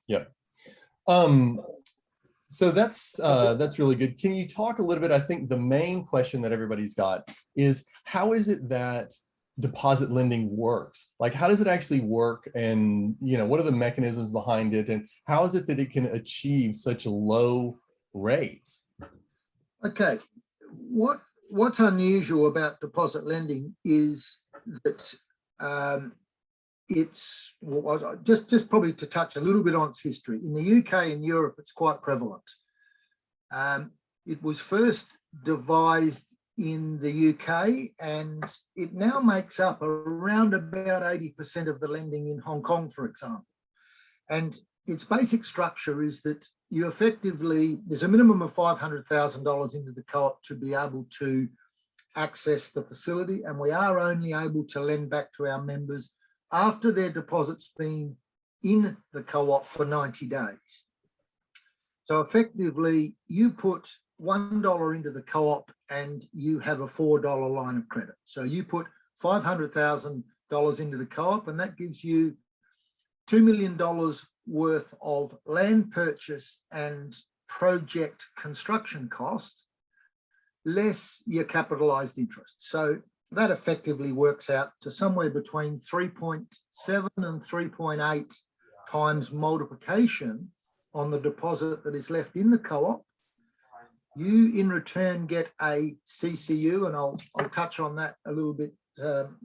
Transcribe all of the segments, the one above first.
Yeah. Um, so that's really good. Can you talk a little bit? I think the main question that everybody's got is how is it that deposit lending works? Like, how does it actually work? And, what are the mechanisms behind it? And how is it that it can achieve such low rates? Okay, what's unusual about deposit lending is that it's just probably to touch a little bit on its history. In the UK and Europe, it's quite prevalent. It was first devised in the UK, and it now makes up around about 80% of the lending in Hong Kong, for example. And its basic structure is that you effectively, there's a minimum of $500,000 into the co-op to be able to access the facility, and we are only able to lend back to our members after their deposit's been in the co-op for 90 days. So effectively, you put $1 into the co-op and you have a $4 line of credit. So you put $500,000 into the co-op, and that gives you $2 million worth of land purchase and project construction costs, less your capitalized interest. So that effectively works out to somewhere between 3.7 and 3.8 times multiplication on the deposit that is left in the co-op. You in return get a CCU, and I'll touch on that a little bit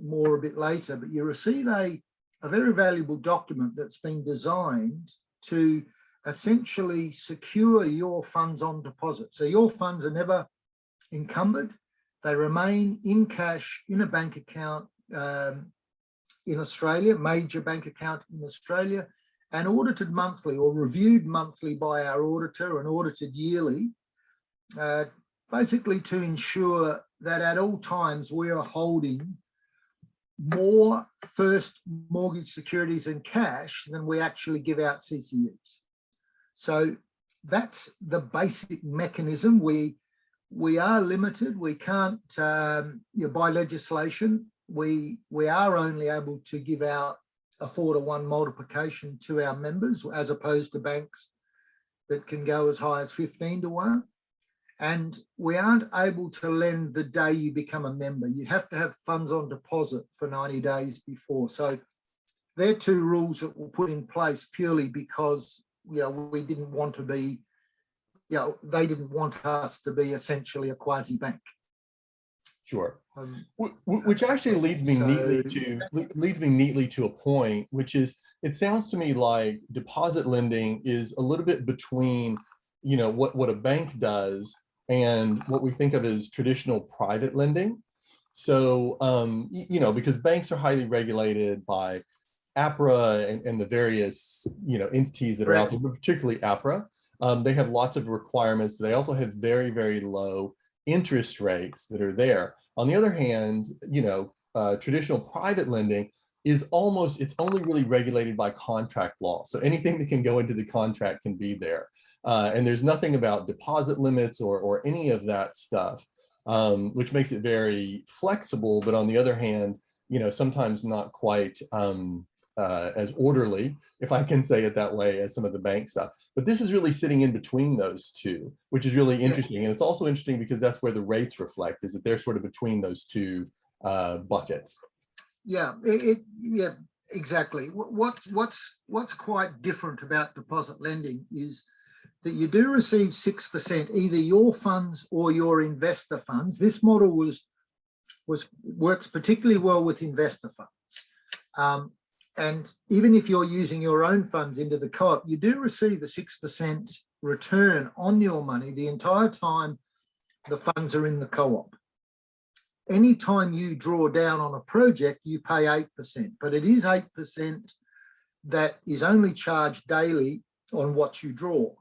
more a bit later, but you receive a very valuable document that's been designed to essentially secure your funds on deposit. So your funds are never encumbered. They remain in cash in a bank account in Australia, major bank account in Australia, and audited monthly or reviewed monthly by our auditor and audited yearly, basically to ensure that at all times we are holding more first mortgage securities and cash than we actually give out CCUs. So that's the basic mechanism. We are limited. We can't, by legislation, we are only able to give out a 4-to-1 multiplication to our members, as opposed to banks that can go as high as 15-to-1. And we aren't able to lend the day you become a member. You have to have funds on deposit for 90 days before. So they're two rules that were put in place purely because, we didn't want to be, they didn't want us to be essentially a quasi bank. Sure. Which actually leads me neatly to a point, which is, it sounds to me like deposit lending is a little bit between, what a bank does and what we think of as traditional private lending. So, because banks are highly regulated by APRA and the various, entities that are out there, but particularly APRA. They have lots of requirements. They also have very, very low interest rates that are there. On the other hand, traditional private lending is it's only really regulated by contract law. So anything that can go into the contract can be there. And there's nothing about deposit limits or any of that stuff, which makes it very flexible. But on the other hand, sometimes not quite as orderly, if I can say it that way, as some of the bank stuff. But this is really sitting in between those two, which is really interesting. And it's also interesting because that's where the rates reflect, is that they're sort of between those two buckets. Yeah, exactly. What's quite different about deposit lending is that you do receive 6%, either your funds or your investor funds. This model works particularly well with investor funds. And even if you're using your own funds into the co-op, you do receive a 6% return on your money the entire time the funds are in the co-op. Anytime you draw down on a project, you pay 8%, but it is 8% that is only charged daily on what you draw.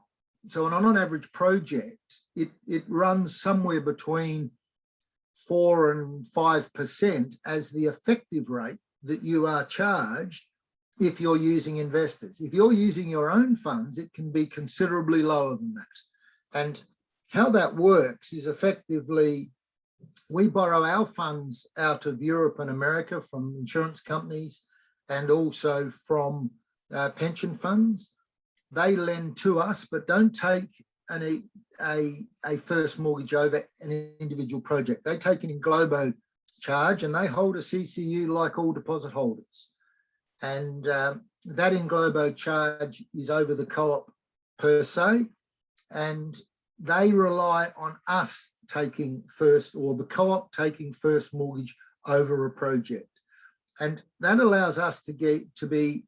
So on an average project, it runs somewhere between 4 and 5% as the effective rate that you are charged if you're using investors. If you're using your own funds, it can be considerably lower than that. And how that works is effectively, we borrow our funds out of Europe and America from insurance companies and also from pension funds. they lend to us, but don't take a first mortgage over an individual project. They take an in globo charge, and they hold a CCU like all deposit holders. And that in globo charge is over the co-op per se, and they rely on us taking first, or the co-op taking first mortgage over a project. And that allows us to be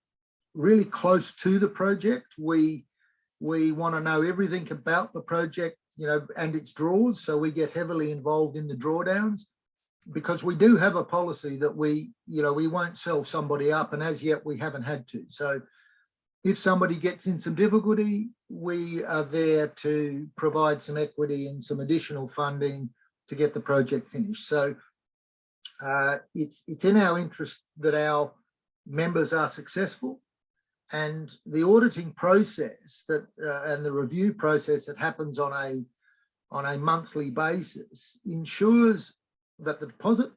really close to the project. We want to know everything about the project, you know, and its draws. So we get heavily involved in the drawdowns, because we do have a policy that we won't sell somebody up, and as yet we haven't had to. So if somebody gets in some difficulty, we are there to provide some equity and some additional funding to get the project finished. So it's in our interest that our members are successful, and the auditing process that and the review process that happens on a monthly basis ensures that the deposit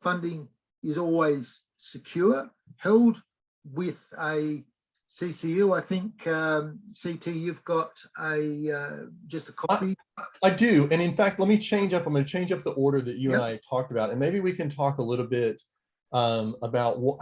funding is always secure, held with a CCU. I think, CT, you've got just a copy. I do. And in fact, let me change up. I'm going to change up the order that you and I talked about. And maybe we can talk a little bit about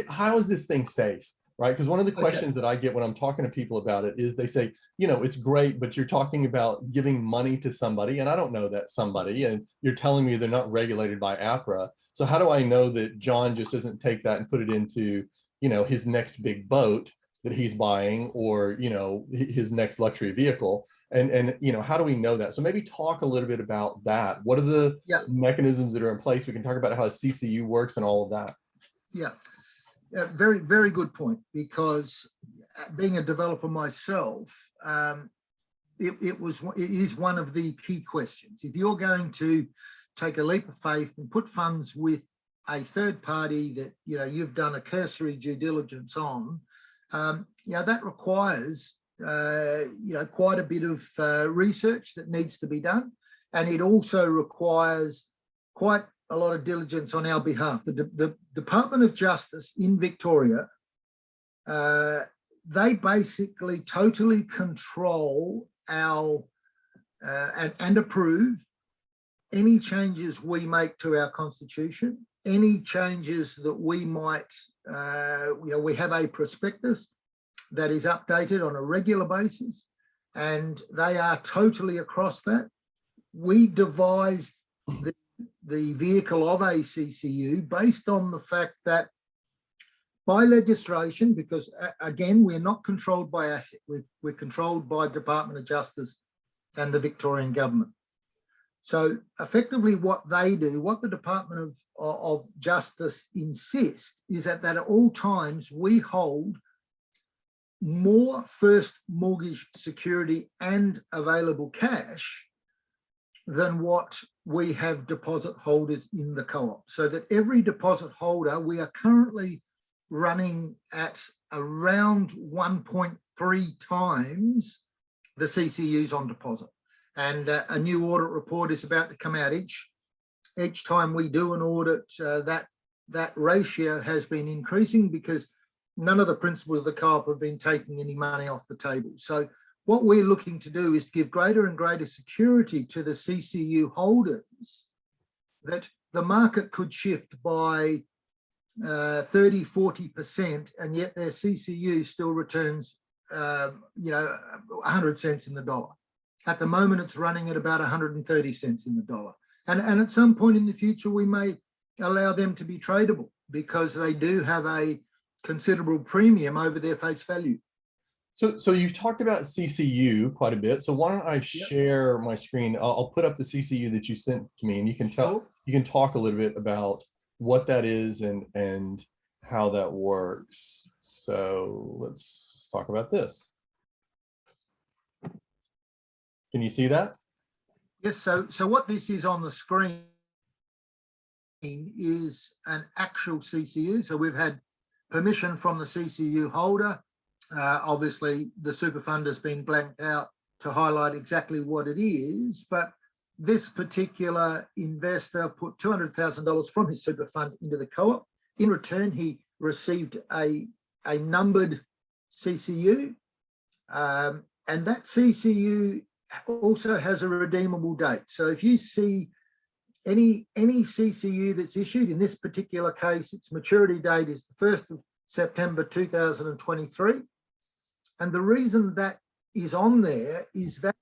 how is this thing safe? Right? Because one of the questions that I get when I'm talking to people about it is they say, you know, it's great, but you're talking about giving money to somebody, and I don't know that somebody, and you're telling me they're not regulated by APRA. So how do I know that John just doesn't take that and put it into, you know, his next big boat that he's buying, or, you know, his next luxury vehicle? And you know, how do we know that? So maybe talk a little bit about that. What are the mechanisms that are in place? We can talk about how a CCU works and all of that. Yeah. Very, very good point, because being a developer myself, it is one of the key questions. If you're going to take a leap of faith and put funds with a third party that, you know, you've done a cursory due diligence on, you know, that requires, you know, quite a bit of research that needs to be done. And it also requires quite a lot of diligence on our behalf. The Department of Justice in Victoria, they basically totally control our and approve any changes we make to our constitution, any changes that we might, you know, we have a prospectus that is updated on a regular basis, and they are totally across that. We devised the vehicle of a CCU based on the fact that by legislation, because again, we're not controlled by ASIC, we're controlled by Department of Justice and the Victorian government. So effectively what they do, what the Department of Justice insists, is that at all times we hold more first mortgage security and available cash than what we have deposit holders in the co-op. So that every deposit holder, we are currently running at around 1.3 times the CCUs on deposit. And a new audit report is about to come out. Each time we do an audit, that ratio has been increasing, because none of the principals of the co-op have been taking any money off the table. So what we're looking to do is give greater and greater security to the CCU holders, that the market could shift by 30, 40%, and yet their CCU still returns, you know, 100 cents in the dollar. At the moment, it's running at about 130 cents in the dollar. And at some point in the future, we may allow them to be tradable, because they do have a considerable premium over their face value. So you've talked about CCU quite a bit. So why don't I share my screen? I'll put up the CCU that you sent to me, and you can you can talk a little bit about what that is and how that works. So let's talk about this. Can you see that? Yes. So what this is on the screen is an actual CCU. So we've had permission from the CCU holder. Obviously, the super fund has been blanked out to highlight exactly what it is, but this particular investor put $200,000 from his super fund into the co-op. In return, he received a numbered CCU, And that CCU also has a redeemable date. So if you see any CCU that's issued, in this particular case, its maturity date is the 1st of September 2023. And the reason that is on there is that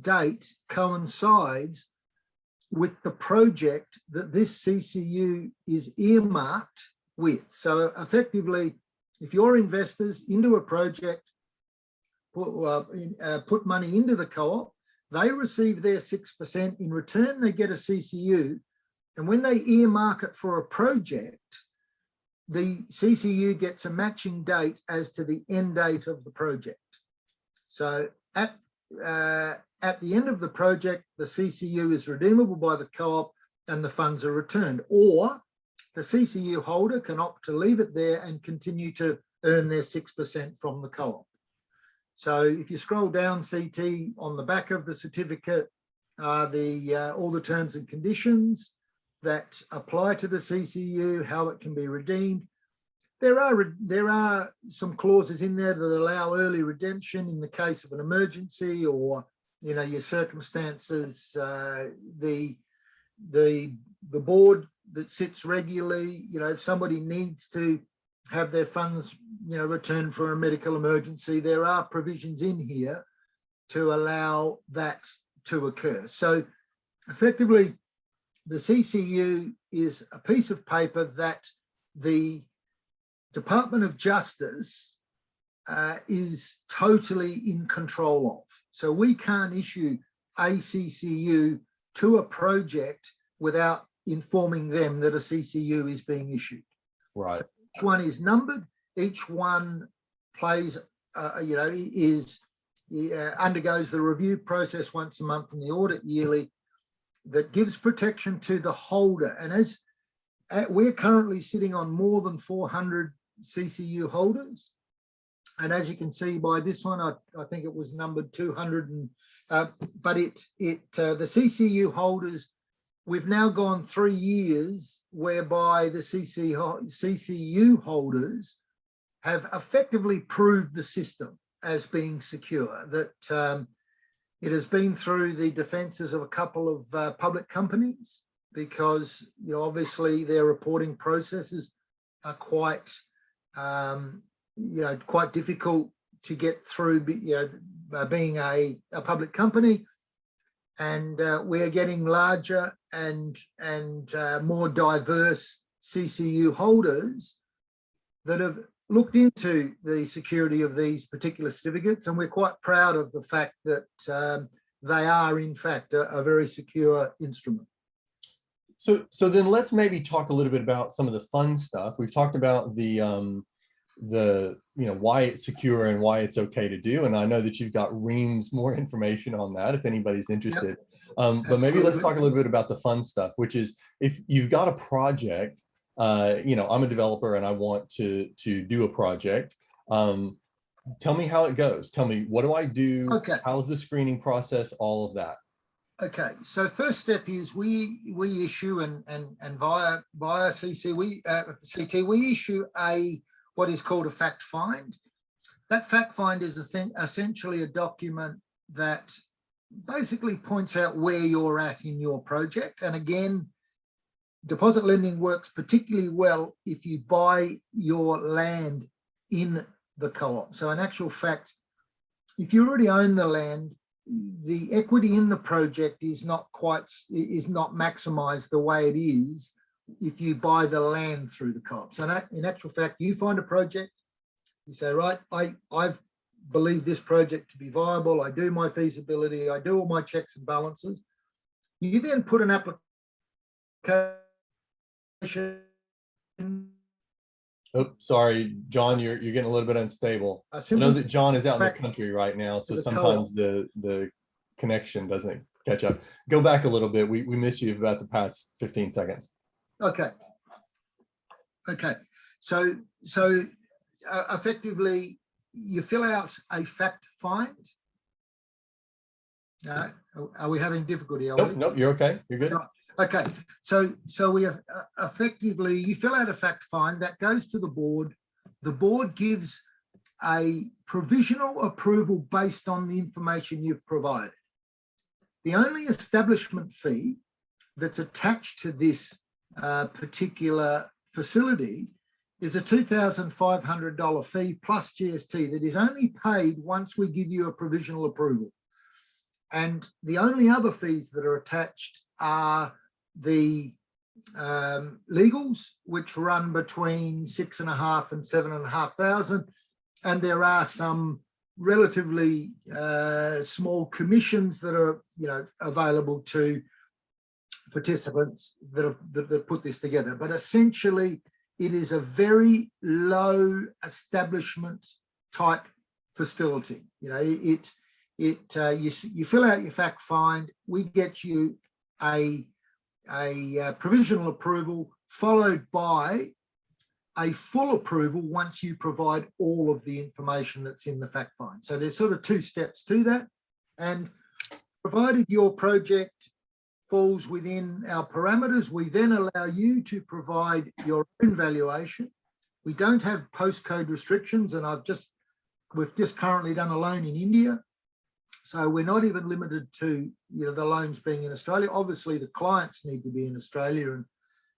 date coincides with the project that this CCU is earmarked with. So effectively, if you're investors into a project, put money into the co-op, they receive their 6%. In return, they get a CCU. And when they earmark it for a project, the CCU gets a matching date as to the end date of the project. So at the end of the project, the CCU is redeemable by the co-op and the funds are returned. Or the CCU holder can opt to leave it there and continue to earn their 6% from the co-op. So if you scroll down, CT, on the back of the certificate are all the terms and conditions that apply to the CCU, how it can be redeemed. There are some clauses in there that allow early redemption in the case of an emergency or, you know, your circumstances. The board that sits regularly, you know, if somebody needs to have their funds, you know, returned for a medical emergency, there are provisions in here to allow that to occur. So effectively, the CCU is a piece of paper that the Department of Justice is totally in control of. So we can't issue a CCU to a project without informing them that a CCU is being issued. Right. So each one is numbered. Each one plays, you know, undergoes the review process once a month and the audit yearly that gives protection to the holder. And as we're currently sitting on more than 400 CCU holders. And as you can see by this one, I think it was numbered 200, but the CCU holders, we've now gone 3 years whereby the CCU holders have effectively proved the system as being secure, that it has been through the defenses of a couple of public companies because, you know, obviously their reporting processes are quite, you know, quite difficult to get through, you know, being a public company. And we're getting larger and more diverse CCU holders that have looked into the security of these particular certificates. And we're quite proud of the fact that they are, in fact, a very secure instrument. So then let's maybe talk a little bit about some of the fun stuff. We've talked about the you know, why it's secure and why it's okay to do. And I know that you've got reams more information on that if anybody's interested. Yep. But maybe let's talk a little bit about the fun stuff, which is if you've got a project, you know, I'm a developer and I want to do a project. Tell me how it goes. Tell me, what do I do? Okay. How's the screening process? All of that. Okay, so first step is we issue and via CT we issue what is called a fact find. That fact find is essentially a document that basically points out where you're at in your project. And again, deposit lending works particularly well if you buy your land in the co-op. So in actual fact, if you already own the land, the equity in the project is not maximized the way it is if you buy the land through the co-op. So in actual fact, you find a project, you say, right, I believe this project to be viable, I do my feasibility, I do all my checks and balances. You then put an application. Oh, sorry, John, you're getting a little bit unstable. I know that John is out in the country right now, so sometimes the connection doesn't catch up. Go back a little bit. We missed you about the past 15 seconds. Okay. Okay. So effectively, you fill out a fact find. Are we having difficulty? Nope, you're okay. You're good. Okay, so we have effectively, you fill out a fact find that goes to the board. The board gives a provisional approval based on the information you've provided. The only establishment fee that's attached to this particular facility is a $2,500 fee plus GST that is only paid once we give you a provisional approval. And the only other fees that are attached are the legals, which run between $6,500 and $7,500. And there are some relatively small commissions that are, available to participants that put this together. But essentially, it is a very low establishment type facility. You fill out your fact find, we get you a provisional approval followed by a full approval once you provide all of the information that's in the fact find. So there's sort of two steps to that. And provided your project falls within our parameters, we then allow you to provide your own valuation. We don't have postcode restrictions, and we've just currently done a loan in India. So we're not even limited to the loans being in Australia. Obviously, the clients need to be in Australia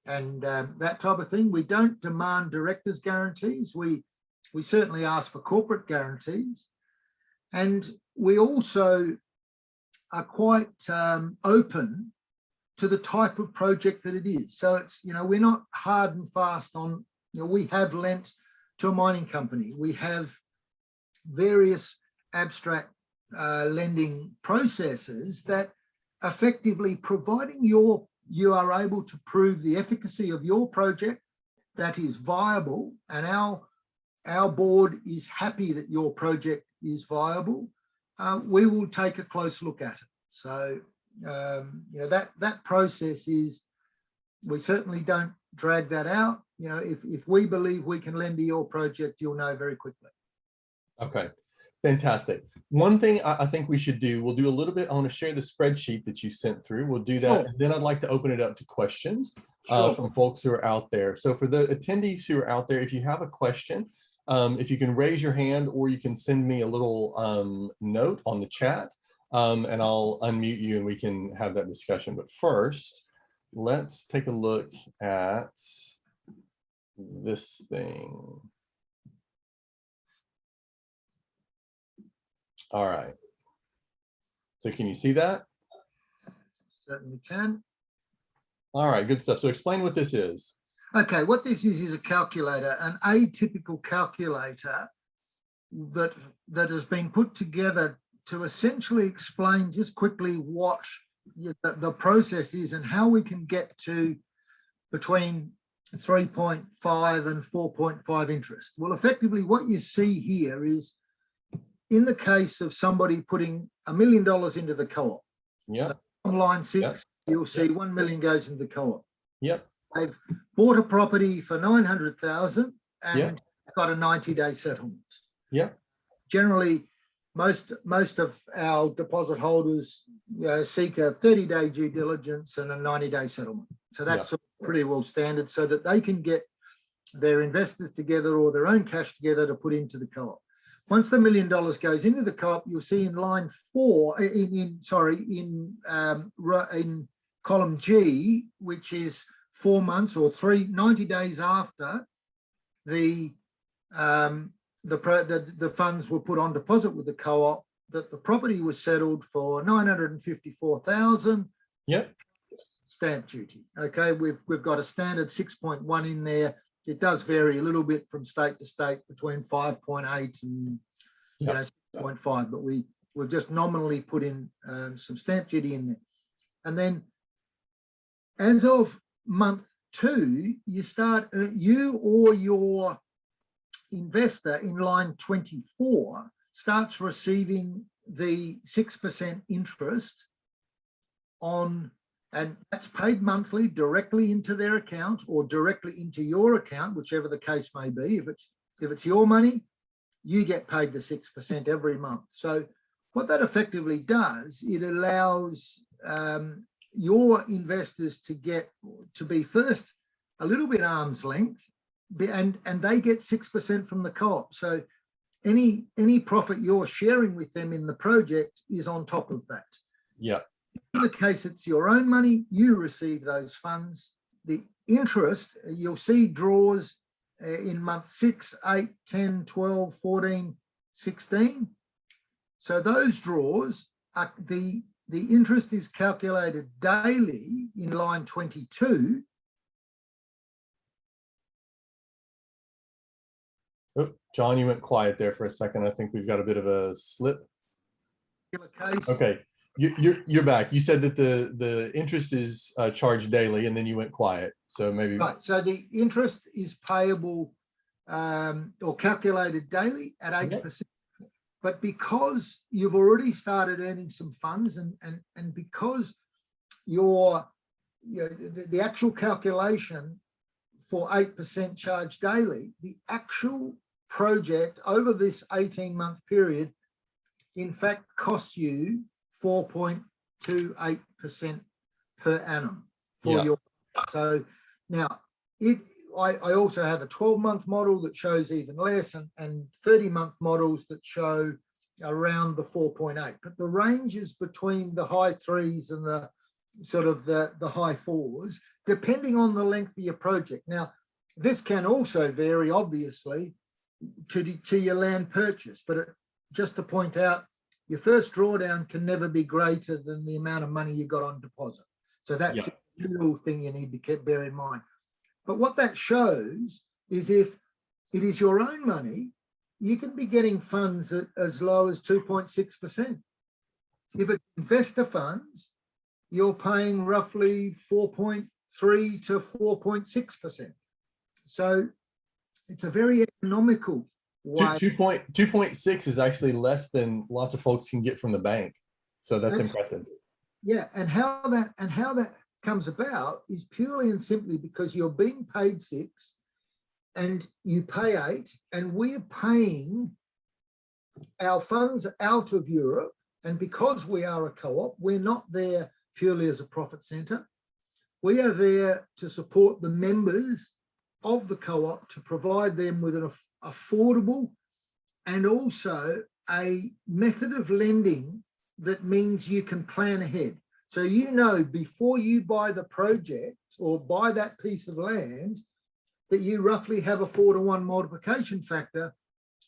and that type of thing. We don't demand directors' guarantees. We certainly ask for corporate guarantees. And we also are quite open to the type of project that it is. So it's, we're not hard and fast on, we have lent to a mining company. We have various abstract lending processes that effectively, providing you are able to prove the efficacy of your project that is viable, and our board is happy that your project is viable, we will take a close look at it. So that process is, we certainly don't drag that out. If we believe we can lend to your project, you'll know very quickly. Okay, fantastic. One thing I think we should do, we'll do a little bit, I want to share the spreadsheet that you sent through. We'll do that. Sure. And then I'd like to open it up to questions Sure. from folks who are out there. So for the attendees who are out there, if you have a question, if you can raise your hand, or you can send me a little note on the chat, and I'll unmute you and we can have that discussion. But first, let's take a look at this thing. All right. So can you see that? Certainly can. All right, good stuff. So explain what this is. Okay, what this is a calculator, an atypical calculator that has been put together to essentially explain just quickly what the process is and how we can get to between 3.5 and 4.5 interest. Well, effectively what you see here is, in the case of somebody putting $1 million into the co-op, Yep. on line 6, Yep. you'll see 1 million goes into the co-op. Yep. They've bought a property for 900,000 and Yep. got a 90-day settlement. Yep. Generally, most of our deposit holders seek a 30-day due diligence and a 90-day settlement. So that's sort of pretty well standard, so that they can get their investors together or their own cash together to put into the co-op. Once the $1 million goes into the co-op, you'll see in line 4, in column G, which is 4 months or 90 days after the funds were put on deposit with the co-op, that the property was settled for $954,000. Yep. Stamp duty. Okay, we've got a standard 6.1 in there. It does vary a little bit from state to state between 5.8 and 6.5, but we've just nominally put in some stamp duty in there. And then as of month 2, you start, you or your investor in line 24 starts receiving the 6% interest on, and that's paid monthly directly into their account or directly into your account, whichever the case may be. If it's your money, you get paid the 6% every month. So what that effectively does, it allows your investors to be first a little bit arm's length, and they get 6% from the co-op. So any profit you're sharing with them in the project is on top of that. Yeah. In the case it's your own money, you receive those funds. The interest, you'll see draws in month 6, 8, 10, 12, 14, 16. So those draws are the interest is calculated daily in line 22. Oh, John, you went quiet there for a second. I think we've got a bit of a slip. Case. Okay, you're back. You said that the interest is charged daily, and then you went quiet. So maybe Right. So the interest is payable or calculated daily at 8%. But because you've already started earning some funds, and because the actual calculation for 8% charge daily, the actual project over this 18-month period, in fact, costs you 4.28% per annum for your. So now, I also have a 12-month model that shows even less, and 30-month models that show around the 4.8. But the range is between the high 3s and the sort of the high 4s, depending on the length of your project. Now, this can also vary, obviously, to your land purchase. But just to point out, your first drawdown can never be greater than the amount of money you got on deposit. So that's a little thing you need to bear in mind. But what that shows is if it is your own money, you can be getting funds at as low as 2.6%. If it's investor funds, you're paying roughly 4.3 to 4.6%. So it's a very economical way. 2.6 is actually less than lots of folks can get from the bank. So that's impressive. Yeah, and how that comes about is purely and simply because you're being paid 6 and you pay 8, and we're paying our funds out of Europe. And because we are a co-op, we're not there purely as a profit center. We are there to support the members of the co-op, to provide them with an affordable and also a method of lending that means you can plan ahead. So before you buy the project or buy that piece of land, that you roughly have a 4-to-1 multiplication factor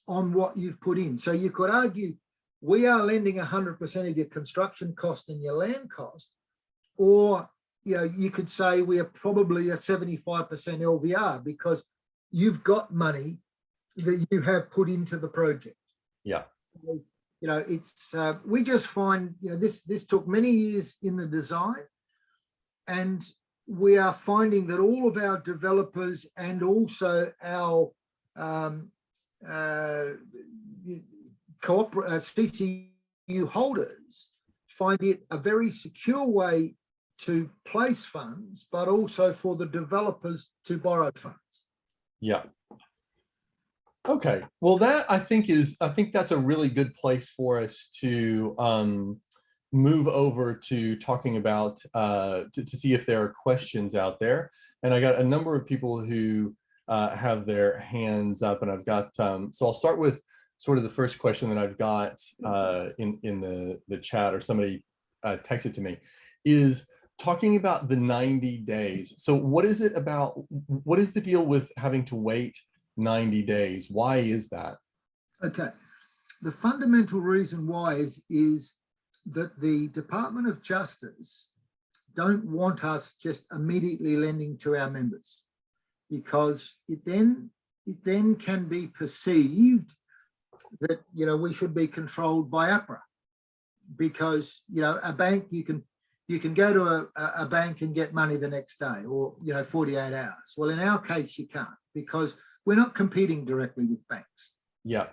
on what you've put in. So you could argue we are lending 100% of your construction cost and your land cost, or you could say we are probably a 75% LVR because you've got money that you have put into the project. Yeah. It's we just find this took many years in the design, and we are finding that all of our developers and also our CCU holders find it a very secure way to place funds, but also for the developers to borrow funds. Yeah. Okay. Well, I think that's a really good place for us to move over to talking about to see if there are questions out there. And I got a number of people who have their hands up, and I've got so I'll start with sort of the first question that I've got in the chat, or somebody texted to me, is talking about the 90 days. So what is it about? What is the deal with having to wait 90 days? Why is that? Okay. The fundamental reason why is that the Department of Justice don't want us just immediately lending to our members, because it then can be perceived that we should be controlled by APRA, because a bank, you can go to a bank and get money the next day, or 48 hours. Well, in our case you can't, because we're not competing directly with banks. Yeah.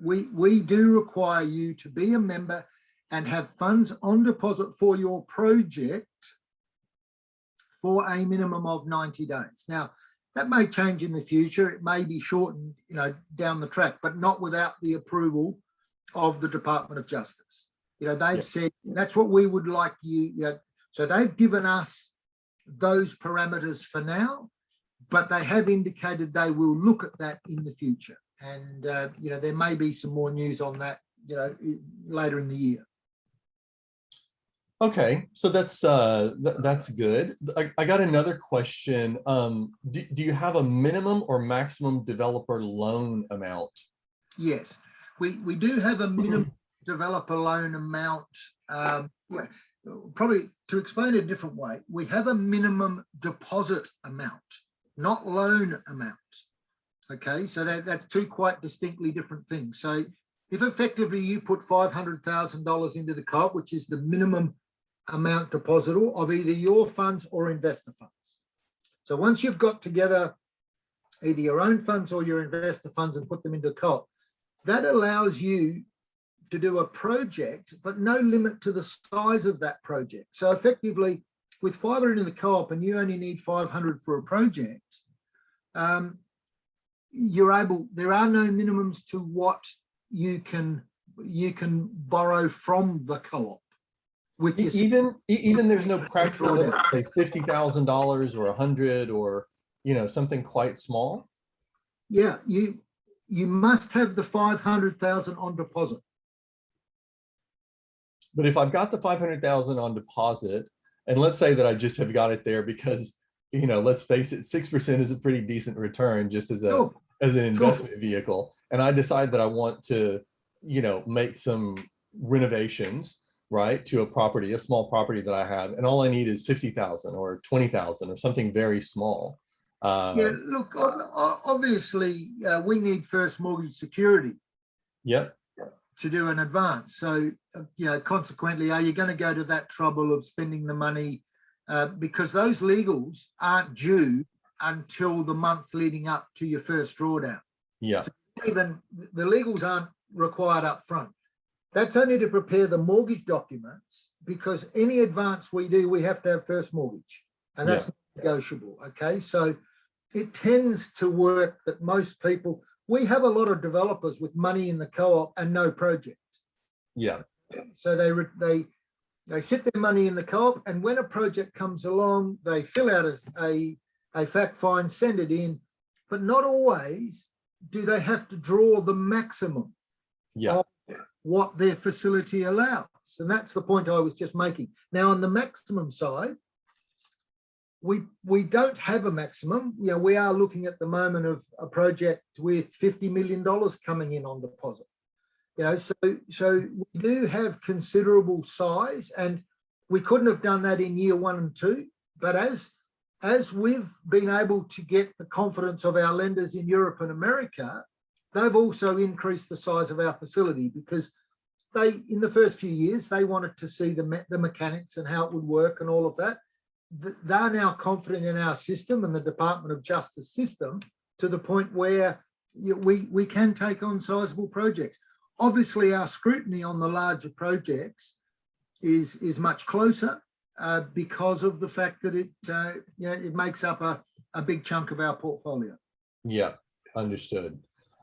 We do require you to be a member and have funds on deposit for your project for a minimum of 90 days. Now, that may change in the future. It may be shortened, down the track, but not without the approval of the Department of Justice. They've said that's what we would like you. So they've given us those parameters for now, but they have indicated they will look at that in the future. And, there may be some more news on that, later in the year. Okay, so that's good. I got another question. Do you have a minimum or maximum developer loan amount? Yes, we do have a minimum developer loan amount. Probably to explain it a different way, we have a minimum deposit amount, not loan amount. Okay, so that's two quite distinctly different things. So if effectively you put $500,000 into the co-op, which is the minimum amount depositable of either your funds or investor funds. So once you've got together either your own funds or your investor funds and put them into co-op, that allows you to do a project, but no limit to the size of that project. So effectively, with 500 in the co-op and you only need 500 for a project, there are no minimums to what you can borrow from the co-op. With even there's no practical limit, say $50,000 or 100 or something quite small. Yeah, you must have the 500,000 on deposit. But if I've got the 500,000 on deposit, and let's say that I just have got it there because let's face it, 6% is a pretty decent return just as an investment vehicle, and I decide that I want to make some renovations, right, to a small property that I have, and all I need is 50,000 or 20,000 or something very small. Yeah, look, obviously we need first mortgage security. Yep. To do an advance. So, consequently, are you going to go to that trouble of spending the money because those legals aren't due until the month leading up to your first drawdown? Yeah. So even the legals aren't required up front. That's only to prepare the mortgage documents, because any advance we do, we have to have first mortgage, and that's negotiable. Okay, so it tends to work that most people, we have a lot of developers with money in the co-op and no project. Yeah. So they sit their money in the co-op, and when a project comes along, they fill out a fact find, send it in, but not always do they have to draw the maximum of what their facility allows. And that's the point I was just making. Now, on the maximum side, we don't have a maximum. We are looking at the moment of a project with $50 million coming in on deposit. So we do have considerable size, and we couldn't have done that in year 1 and 2. But as we've been able to get the confidence of our lenders in Europe and America, they've also increased the size of our facility, because in the first few years, they wanted to see the mechanics and how it would work and all of that. They're now confident in our system and the Department of Justice system to the point where we can take on sizable projects. Obviously, our scrutiny on the larger projects is much closer because of the fact that it makes up a big chunk of our portfolio. Yeah, understood.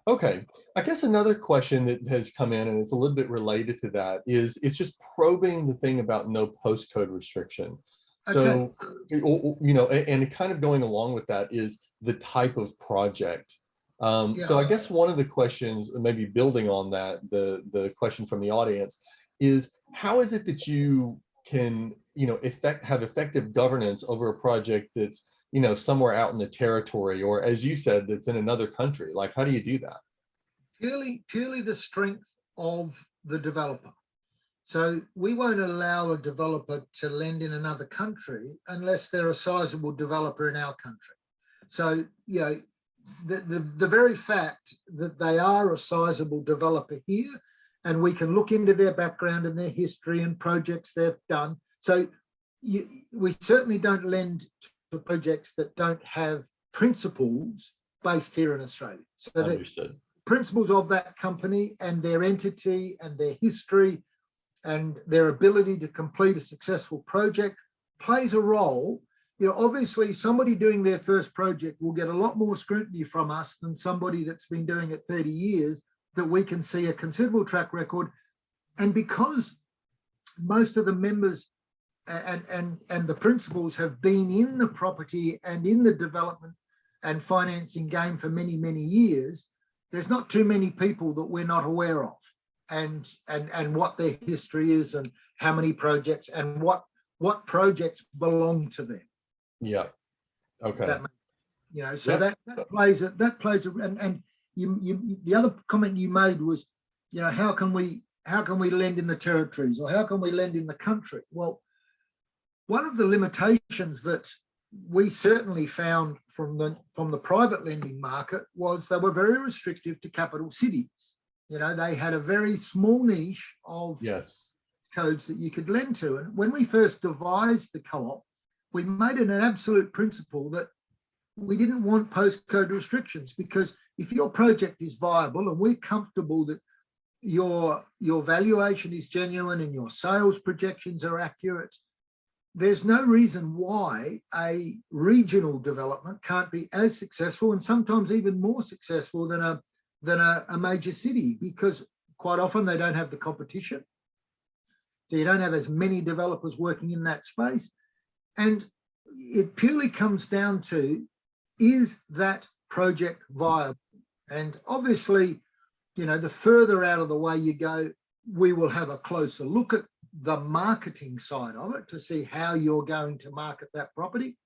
Okay, I guess another question that has come in, and it's a little bit related to that, is it's just probing the thing about no postcode restriction. So, and kind of going along with that is the type of project. So I guess one of the questions, maybe building on that, the question from the audience is, how is it that you can, have effective governance over a project that's, somewhere out in the territory, or as you said, that's in another country? Like, how do you do that? Purely the strength of the developer. So we won't allow a developer to lend in another country unless they're a sizable developer in our country. So, the very fact that they are a sizable developer here, and we can look into their background and their history and projects they've done. So we certainly don't lend to projects that don't have principals based here in Australia. So the principals of that company and their entity and their history and their ability to complete a successful project plays a role. Obviously somebody doing their first project will get a lot more scrutiny from us than somebody that's been doing it 30 years, that we can see a considerable track record. And because most of the members and the principals have been in the property and in the development and financing game for many, many years, there's not too many people that we're not aware of, and what their history is, and how many projects, and what projects belong to them. Yeah. Okay. That, you know, so that plays and you the other comment you made was, you know, how can we lend in the territories, or how can we lend in the country? Well, one of the limitations that we certainly found from the private lending market was they were very restrictive to capital cities. You know, they had a very small niche of codes that you could lend to. And when we first devised the co-op, we made it an absolute principle that we didn't want postcode restrictions, because if your project is viable and we're comfortable that your valuation is genuine and your sales projections are accurate, there's no reason why a regional development can't be as successful, and sometimes even more successful than a major city, because quite often they don't have the competition. So you don't have as many developers working in that space. And it purely comes down to, is that project viable? And obviously, you know, the further out of the way you go, we will have a closer look at the marketing side of it to see how you're going to market that property.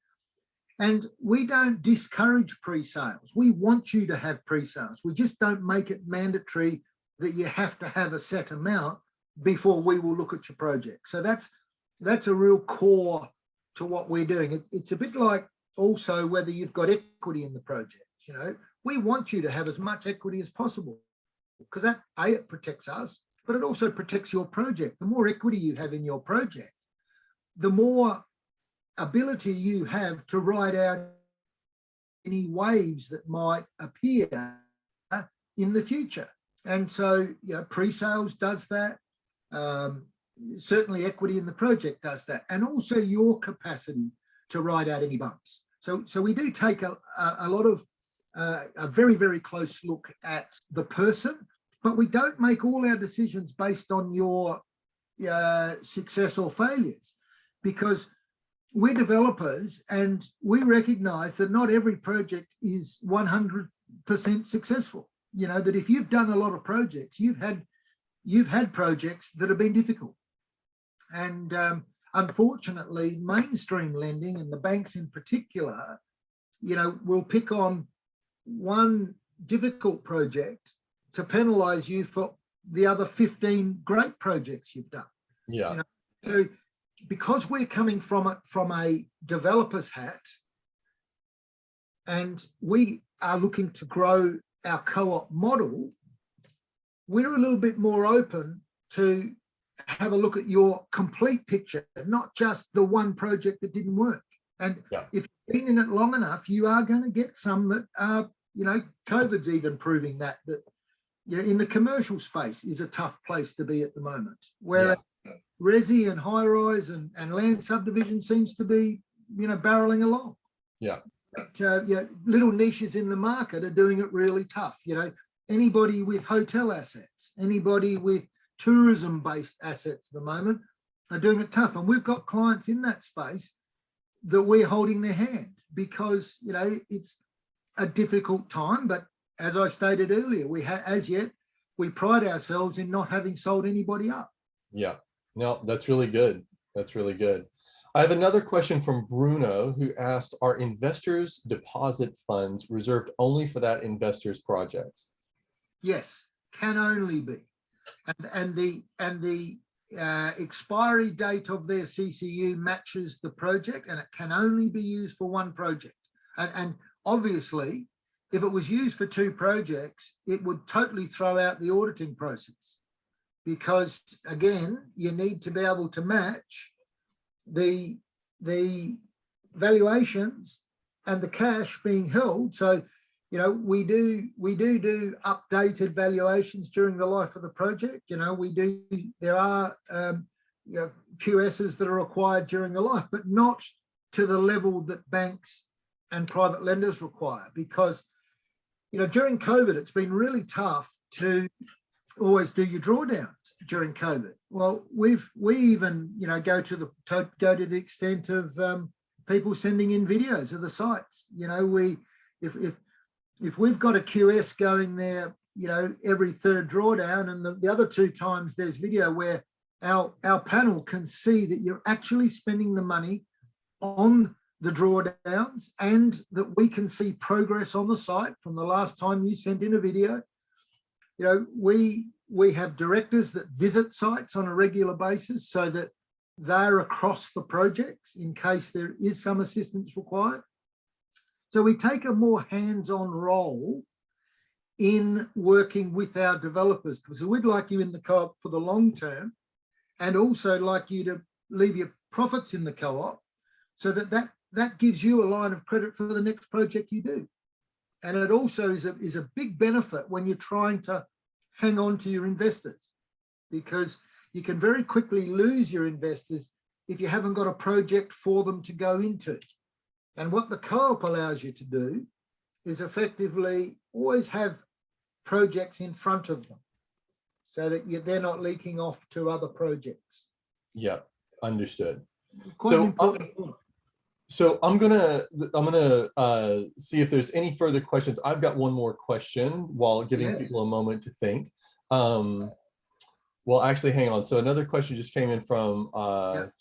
And we don't discourage pre-sales. We want you to have pre-sales. We just don't make it mandatory that you have to have a set amount before we will look at your project. So that's a real core to what we're doing. It's a bit like also whether you've got equity in the project. You know, we want you to have as much equity as possible, because that, A, it protects us, but it also protects your project. The more equity you have in your project, the more ability you have to ride out any waves that might appear in the future. And so, you know, pre-sales does that. Certainly equity in the project does that. And also your capacity to ride out any bumps. So we do take a lot of, a very, very close look at the person, but we don't make all our decisions based on your success or failures, because we're developers and we recognize that not every project is 100% successful. You know, that if you've done a lot of projects, you've had projects that have been difficult. And unfortunately, mainstream lending, and the banks in particular, you know, will pick on one difficult project to penalize you for the other 15 great projects you've done. Yeah. You know? So because we're coming from a developer's hat, and we are looking to grow our co-op model, we're a little bit more open to have a look at your complete picture, not just the one project that didn't work. And if you've been in it long enough, you are going to get some that are, you know, COVID's even proving that you know, in the commercial space is a tough place to be at the moment, where resi and high rise and land subdivision seems to be, you know, barreling along. Yeah. But, you know, little niches in the market are doing it really tough. You know, anybody with hotel assets, anybody with tourism-based assets at the moment are doing it tough. And we've got clients in that space that we're holding their hand, because, you know, it's a difficult time. But as I stated earlier, we pride ourselves in not having sold anybody up. Yeah, no, that's really good. That's really good. I have another question from Bruno, who asked, are investors' deposit funds reserved only for that investor's projects? Yes, can only be. And the expiry date of their CCU matches the project, and it can only be used for one project. And obviously, if it was used for two projects, it would totally throw out the auditing process, because again, you need to be able to match the valuations and the cash being held. So, you know, we do updated valuations during the life of the project. You know, there are you know, QSs that are required during the life, but not to the level that banks and private lenders require, because, you know, during COVID, it's been really tough to always do your drawdowns during COVID. Well, we even, you know, go to the extent of people sending in videos of the sites. You know, if if we've got a QS going there, you know, every third drawdown, and the other 2 times there's video where our panel can see that you're actually spending the money on the drawdowns, and that we can see progress on the site from the last time you sent in a video. You know, we have directors that visit sites on a regular basis so that they're across the projects in case there is some assistance required. So we take a more hands-on role in working with our developers, because we'd like you in the co-op for the long term, and also like you to leave your profits in the co-op, so that gives you a line of credit for the next project you do. And it also is a big benefit when you're trying to hang on to your investors, because you can very quickly lose your investors if you haven't got a project for them to go into. And what the co-op allows you to do is effectively always have projects in front of them, so that they're not leaking off to other projects. Yeah, understood. Quite an important point. So I'm gonna see if there's any further questions. I've got one more question while giving people a moment to think. Well, actually, hang on. So another question just came in from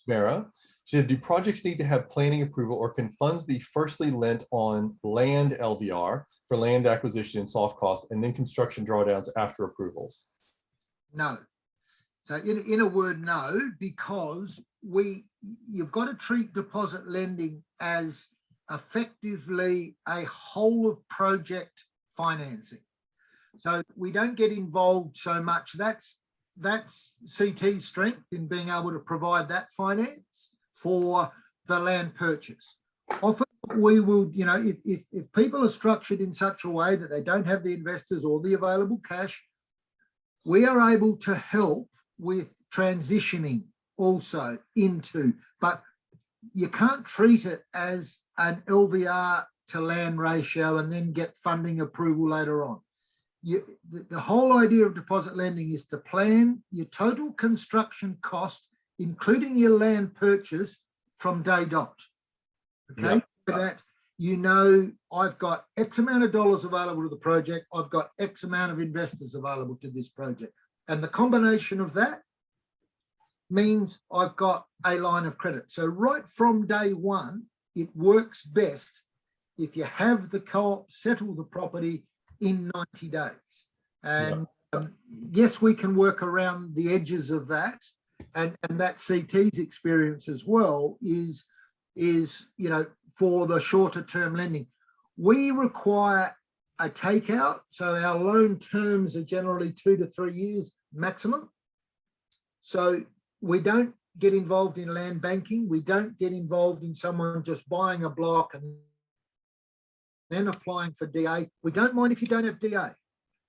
Tamara. She said, do projects need to have planning approval, or can funds be firstly lent on land LVR for land acquisition and soft costs, and then construction drawdowns after approvals? No. So in a word, no, because you've got to treat deposit lending as effectively a whole of project financing. So we don't get involved so much. That's CT's strength in being able to provide that finance for the land purchase. Often we will, you know, if people are structured in such a way that they don't have the investors or the available cash, we are able to help with transitioning also into, but you can't treat it as an LVR to land ratio and then get funding approval later on. The whole idea of deposit lending is to plan your total construction cost, including your land purchase, from day dot. Okay, for that, you know, I've got X amount of dollars available to the project, I've got X amount of investors available to this project, and the combination of that means I've got a line of credit. So right from day one, it works best if you have the co-op settle the property in 90 days. And yes, we can work around the edges of that. And that CT's experience as well is, you know, for the shorter term lending. We require a takeout. So our loan terms are generally 2 to 3 years maximum. So we don't get involved in land banking. We don't get involved in someone just buying a block and then applying for DA. We don't mind if you don't have DA.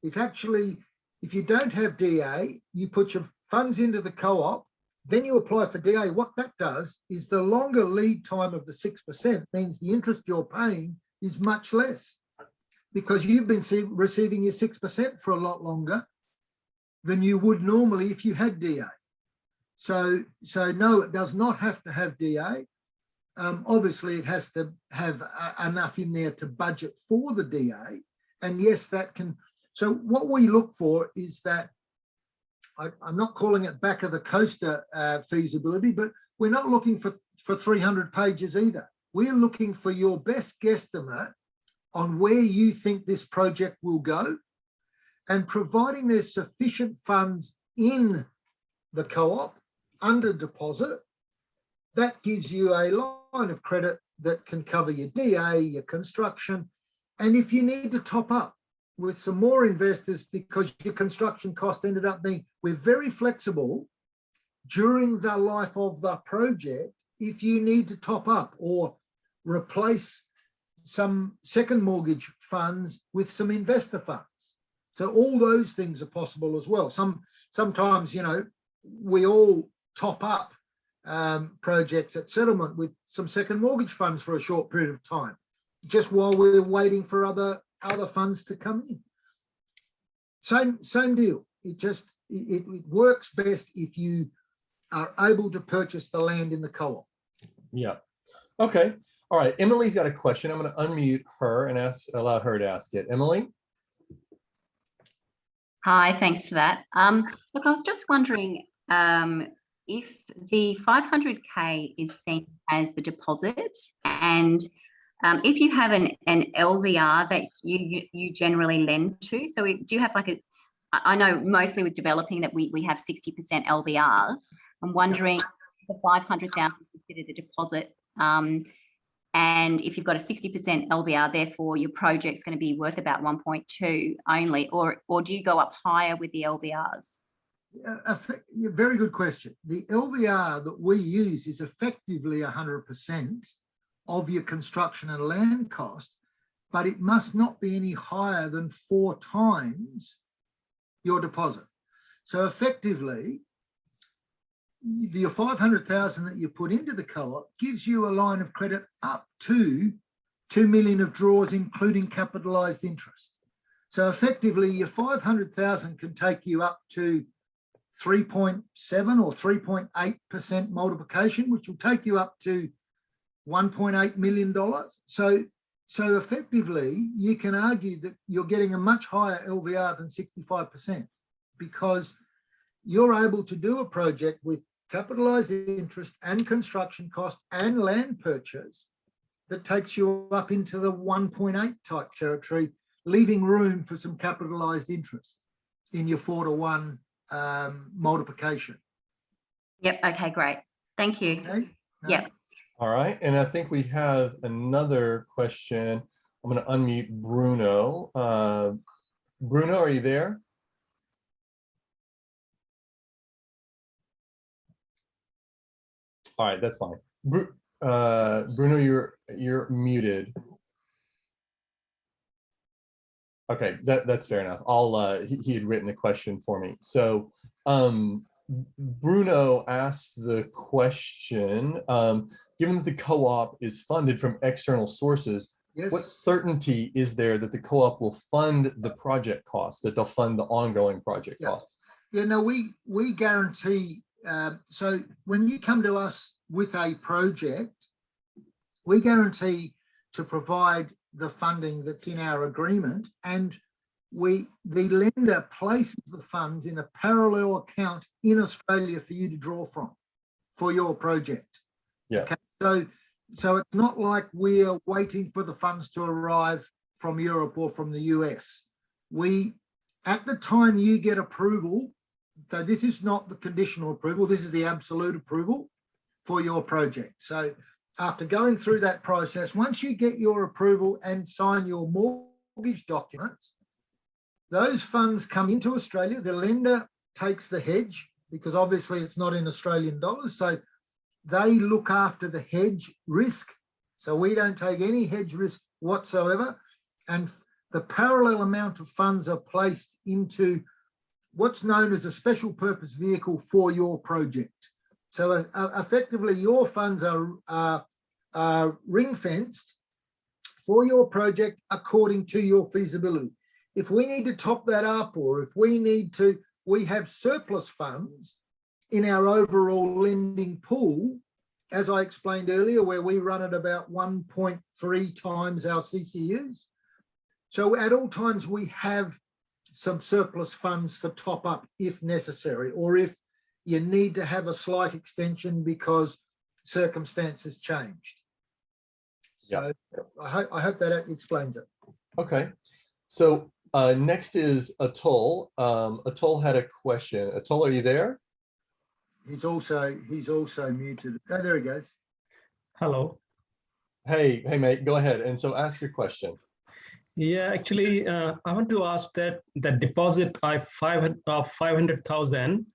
It's actually, if you don't have DA, you put your funds into the co-op, then you apply for DA. What that does is the longer lead time of the 6% means the interest you're paying is much less, because you've been receiving your 6% for a lot longer than you would normally if you had DA. So no, it does not have to have DA. Obviously, it has to have enough in there to budget for the DA. And yes, that can. So what we look for is that, I'm not calling it back of the coaster feasibility, but we're not looking for 300 pages either. We're looking for your best guesstimate on where you think this project will go, and providing there's sufficient funds in the co-op under deposit, that gives you a line of credit that can cover your DA, your construction. And if you need to top up with some more investors because your construction cost ended up being, we're very flexible during the life of the project if you need to top up or replace some second mortgage funds with some investor funds. So all those things are possible as well. Sometimes, you know, we all top up projects at settlement with some second mortgage funds for a short period of time, just while we're waiting for other funds to come in. Same deal. It works best if you are able to purchase the land in the co-op. Yeah. Okay. All right, Emily's got a question. I'm going to unmute her and allow her to ask it. Emily? Hi, thanks for that. Look, I was just wondering if the 500K is seen as the deposit, and if you have an LVR that you generally lend to. So do you have like a, I know mostly with developing that we have 60% LVRs. I'm wondering if the 500,000 is considered a deposit, and if you've got a 60% LVR, therefore your project's going to be worth about 1.2 only, or do you go up higher with the LVRs? Very good question. The LVR that we use is effectively 100% of your construction and land cost, but it must not be any higher than 4 times your deposit. So effectively, your 500,000 that you put into the co-op gives you a line of credit up to 2 million of draws, including capitalised interest. So effectively, your 500,000 can take you up to 3.7 or 3.8% multiplication, which will take you up to $1.8 million. So effectively, you can argue that you're getting a much higher LVR than 65%, because you're able to do a project with capitalised interest and construction cost and land purchase that takes you up into the 1.8 type territory, leaving room for some capitalised interest in your 4-to-1 multiplication. Yep. Okay, great. Thank you. Okay? Yep. All right, and I think we have another question. I'm going to unmute Bruno. Bruno, are you there? All right, that's fine. Bruno, you're muted. Okay, that's fair enough. He had written a question for me. So Bruno asked the question, given that the co-op is funded from external sources, Yes. what certainty is there that the co-op will fund the project costs, that they'll fund the ongoing project costs? Yeah, no, we guarantee. So when you come to us with a project, we guarantee to provide the funding that's in our agreement, and the lender places the funds in a parallel account in Australia for you to draw from for your project. Yeah. Okay? So it's not like we're waiting for the funds to arrive from Europe or from the US. At the time you get approval, so this is not the conditional approval, this is the absolute approval for your project. So after going through that process, once you get your approval and sign your mortgage documents, those funds come into Australia. The lender takes the hedge, because obviously it's not in Australian dollars. So they look after the hedge risk. So we don't take any hedge risk whatsoever. And the parallel amount of funds are placed into what's known as a special purpose vehicle for your project. So effectively, your funds are ring fenced for your project according to your feasibility. If we need to top that up, or if we have surplus funds in our overall lending pool, as I explained earlier, where we run at about 1.3 times our CCUs. So at all times we have some surplus funds for top up if necessary, or if you need to have a slight extension because circumstances changed. So yeah. I hope that explains it. Okay. So next is Atul. Atul had a question. Atul, are you there? He's also muted. Oh, there he goes. Hello. Hey, mate, go ahead. And so ask your question. Yeah, actually, I want to ask that the deposit of 500,000,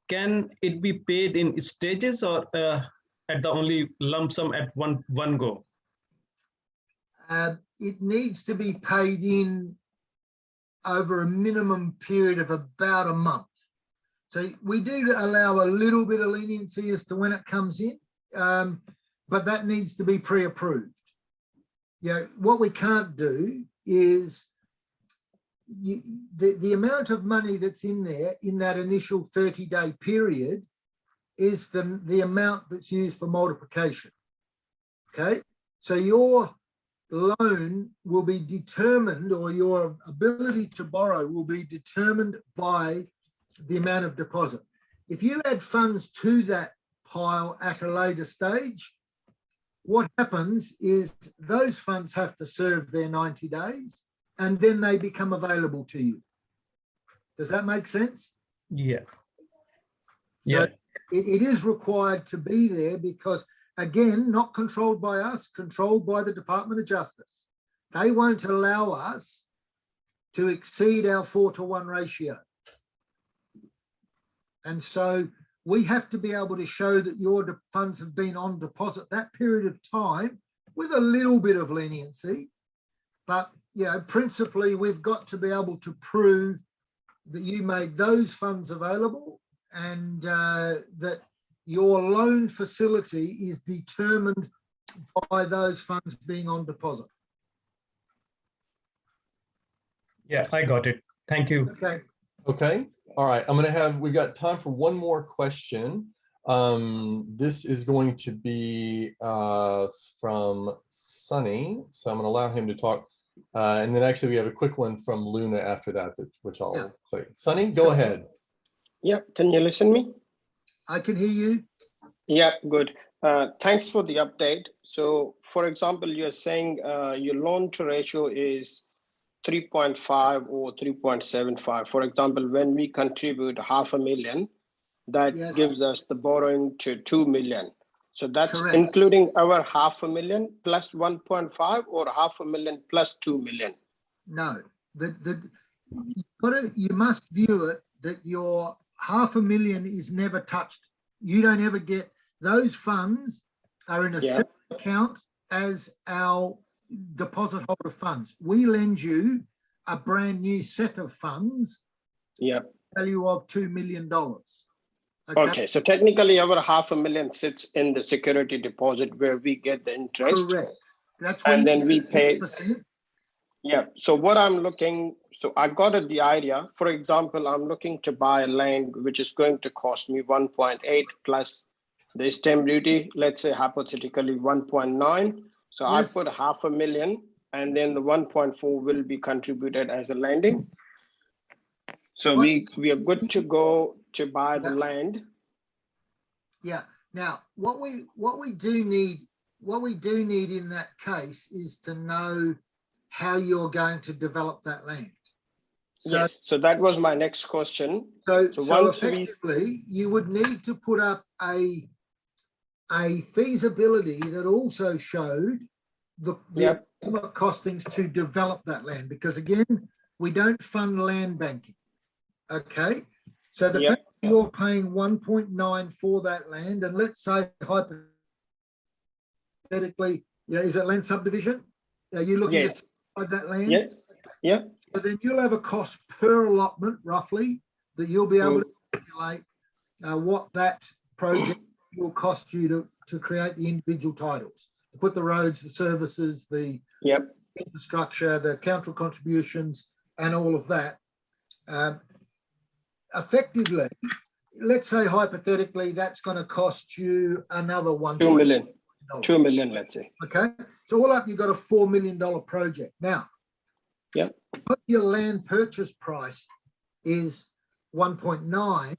can it be paid in stages, or at the only lump sum at one go? It needs to be paid in over a minimum period of about a month. So we do allow a little bit of leniency as to when it comes in, but that needs to be pre-approved. What we can't do is the amount of money that's in there in that initial 30-day period is the amount that's used for multiplication. Okay, So your loan will be determined, or your ability to borrow will be determined by the amount of deposit. If you add funds to that pile at a later stage, what happens is those funds have to serve their 90 days and then they become available to you. Does that make sense? Yeah. So Yeah. it is required to be there because, again, not controlled by us, controlled by the Department of Justice. They won't allow us to exceed our 4-to-1 ratio. And so we have to be able to show that your funds have been on deposit that period of time with a little bit of leniency. But, you know, principally, we've got to be able to prove that you made those funds available and that your loan facility is determined by those funds being on deposit. Yeah, I got it. Thank you. Okay. Okay. All right. We've got time for one more question. This is going to be from Sunny. So I'm going to allow him to talk. And then actually we have a quick one from Luna after that, which I'll play. Sunny, go ahead. Yeah, can you listen me? I can hear you. Yeah, good. Thanks for the update. So for example, you're saying your loan to ratio is 3.5 or 3.75. For example, when we contribute $500,000, that Yes. gives us the borrowing to 2 million. So that's Correct. including our $500,000 plus 1.5 or $500,000 plus 2 million. No, you must view it that your $500,000 is never touched. You don't ever get those funds are in a separate account as our deposit holder funds. We lend you a brand new set of funds. Yeah. Value of $2 million. Okay, so technically our $500,000 sits in the security deposit where we get the interest. Correct. That's when and then we pay. 6%. Yeah, so what I'm looking, so I got the idea. For example, I'm looking to buy a land which is going to cost me 1.8 plus the stamp duty, let's say hypothetically 1.9. So I Yes. put $500,000 and then the 1.4 will be contributed as a lending. So we are good to go to buy the land. Yeah. Now, what we do need in that case is to know how you're going to develop that land. So, Yes. So that was my next question. So once effectively, you would need to put up a feasibility that also showed the ultimate costings to develop that land, because again, we don't fund land banking. Okay, so the fact that you're paying 1.9 for that land, and let's say hypothetically, is it land subdivision? Are you looking to subdivide that land? Yes. Yeah. But then you'll have a cost per allotment, roughly, that you'll be able to calculate what that project will cost you to create the individual titles, to put the roads, the services, the infrastructure, the council contributions, and all of that. Effectively, let's say hypothetically, that's going to cost you another 2 million. 2 million, let's say. Okay, so all up, you've got a $4 million project. Now, what your land purchase price is 1.9,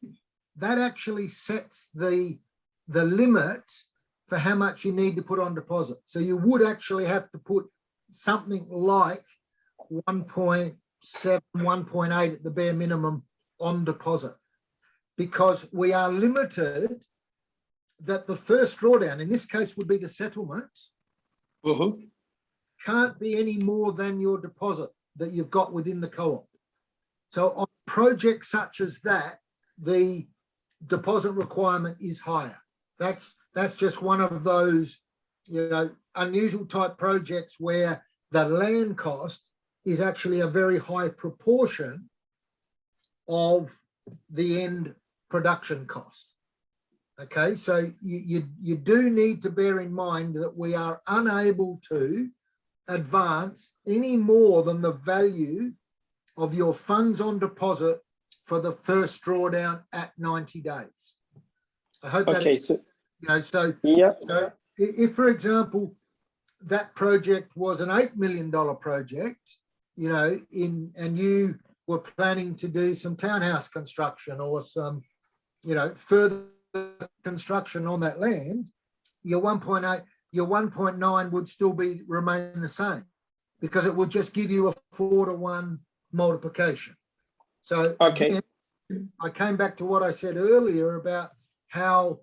that actually sets the limit for how much you need to put on deposit. So you would actually have to put something like 1.7, 1.8 at the bare minimum on deposit, because we are limited that the first drawdown, in this case would be the settlement, can't be any more than your deposit that you've got within the co-op. So on projects such as that, the deposit requirement is higher. That's just one of those, unusual type projects where the land cost is actually a very high proportion of the end production cost. Okay, so you do need to bear in mind that we are unable to advance any more than the value of your funds on deposit for the first drawdown at 90 days. I hope that. Okay, so if, for example, that project was an $8 million project, you know, and you were planning to do some townhouse construction or some, you know, further construction on that land, your 1.8, your 1.9 would still remain the same, because it would just give you a 4-to-1 multiplication. So Okay. again, I came back to what I said earlier about how,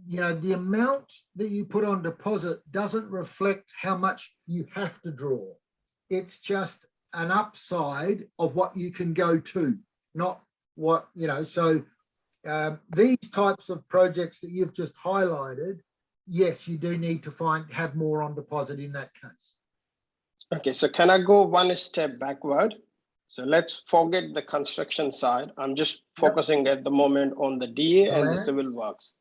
you know, the amount that you put on deposit doesn't reflect how much you have to draw. It's just an upside of what you can go to, not what, you know. So these types of projects that you've just highlighted, yes, you do need to have more on deposit in that case. Okay, so can I go one step backward? So let's forget the construction side. I'm just focusing at the moment on the DA and the civil works.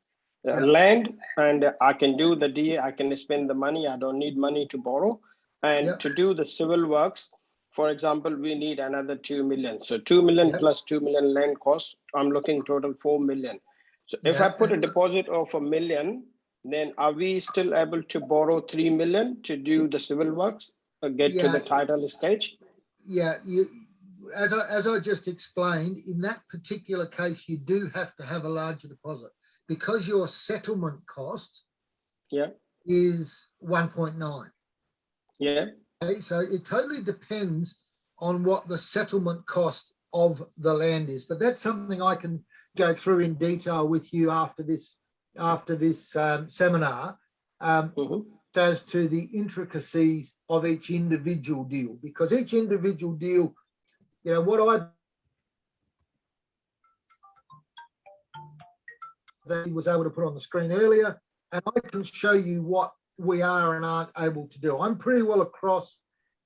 Land, and I can do the DA, I can spend the money, I don't need money to borrow. And to do the civil works, for example, we need another 2 million. So 2 million plus 2 million land cost, I'm looking total 4 million. So if I put a deposit of $1 million, then are we still able to borrow 3 million to do the civil works, get to the title stage? Yeah, as I just explained, in that particular case, you do have to have a larger deposit because your settlement cost is 1.9. Yeah. Okay, so it totally depends on what the settlement cost of the land is, but that's something I can go through in detail with you after this seminar. As to the intricacies of each individual deal, because each individual deal, you know, what I was able to put on the screen earlier, and I can show you what we are and aren't able to do. I'm pretty well across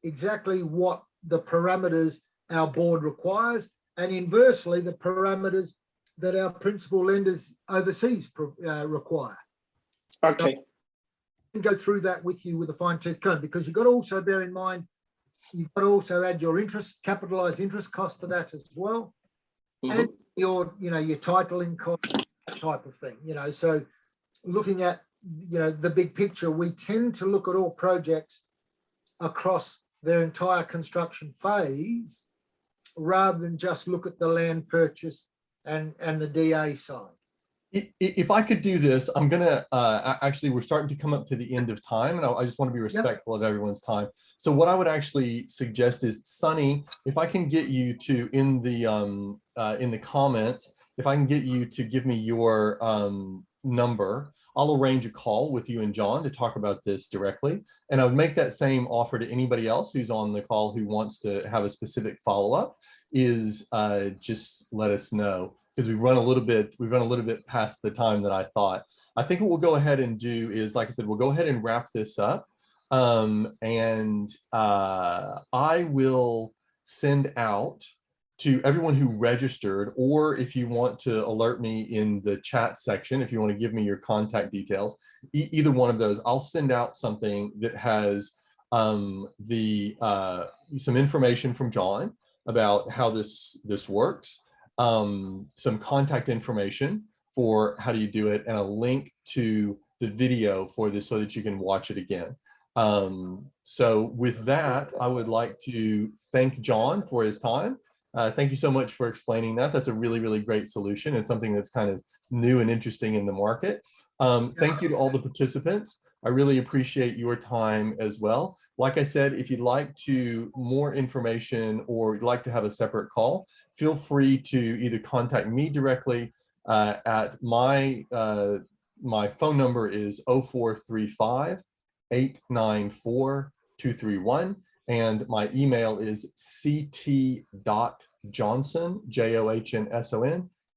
exactly what the parameters our board requires, and inversely the parameters that our principal lenders overseas require. Okay. So, go through that with you with a fine-tooth comb, because you've got to also bear in mind, you've got to also add your interest, capitalized interest cost to that as well, and your, you know, your titling cost, that type of thing, you know. So looking at, you know, the big picture, we tend to look at all projects across their entire construction phase rather than just look at the land purchase and the DA side. If I could do this, I'm gonna actually, we're starting to come up to the end of time, and I just want to be respectful of everyone's time. So what I would actually suggest is, Sunny, if I can get you to in the comments, if I can get you to give me your number, I'll arrange a call with you and John to talk about this directly. And I would make that same offer to anybody else who's on the call who wants to have a specific follow-up, is just let us know, because we've run a little bit past the time that I thought. I think what we'll go ahead and do is, like I said, we'll go ahead and wrap this up. I will send out to everyone who registered, or if you want to alert me in the chat section, if you want to give me your contact details, either one of those, I'll send out something that has some information from John about how this works, some contact information for how do you do it, and a link to the video for this so that you can watch it again. So with that, I would like to thank John for his time. Thank you so much for explaining that. That's a really, really great solution. It's something that's kind of new and interesting in the market. Thank you to all the participants. I really appreciate your time as well. Like I said, if you'd like more information or you'd like to have a separate call, feel free to either contact me directly at my phone number is 0435-894-231. And my email is ct.johnson, JOHNSON,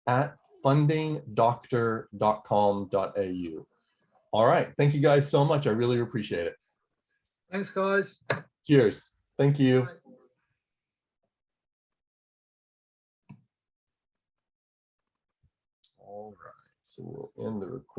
@fundingdoctor.com.au. All right. Thank you guys so much. I really appreciate it. Thanks, guys. Cheers. Thank you. Bye. All right. So we'll end the recording.